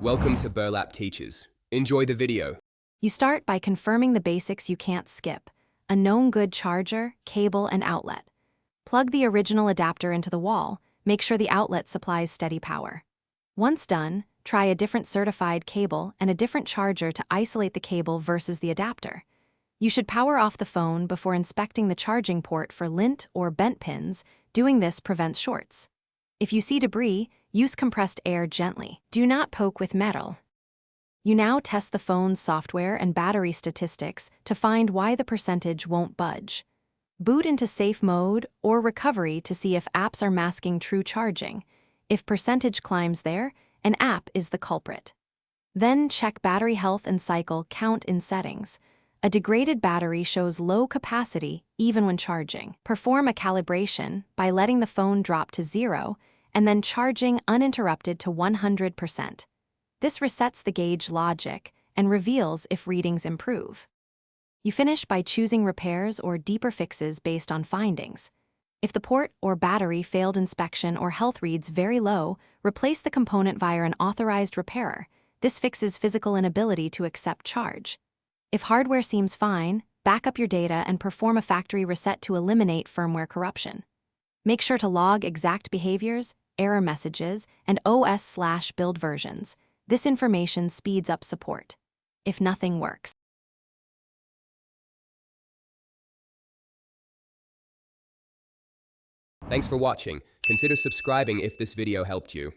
Welcome to Burlap Teachers. Enjoy the video. You start by confirming the basics you can't skip: a known good charger, cable, and outlet. Plug the original adapter into the wall. Make sure the outlet supplies steady power. Once done, try a different certified cable and a different charger to isolate the cable versus the adapter. You should power off the phone before inspecting the charging port for lint or bent pins. Doing this prevents shorts. If you see debris, use compressed air gently. Do not poke with metal. You now test the phone's software and battery statistics to find why the percentage won't budge. Boot into safe mode or recovery to see if apps are masking true charging. If percentage climbs there, an app is the culprit. Then check battery health and cycle count in settings. A degraded battery shows low capacity even when charging. Perform a calibration by letting the phone drop to 0 and then charging uninterrupted to 100%. This resets the gauge logic and reveals if readings improve. You finish by choosing repairs or deeper fixes based on findings. If the port or battery failed inspection or health reads very low, replace the component via an authorized repairer. This fixes physical inability to accept charge. If hardware seems fine, back up your data and perform a factory reset to eliminate firmware corruption. Make sure to log exact behaviors, error messages, and OS/build versions. This information speeds up support. If nothing works, Thanks for watching. Consider subscribing if this video helped you.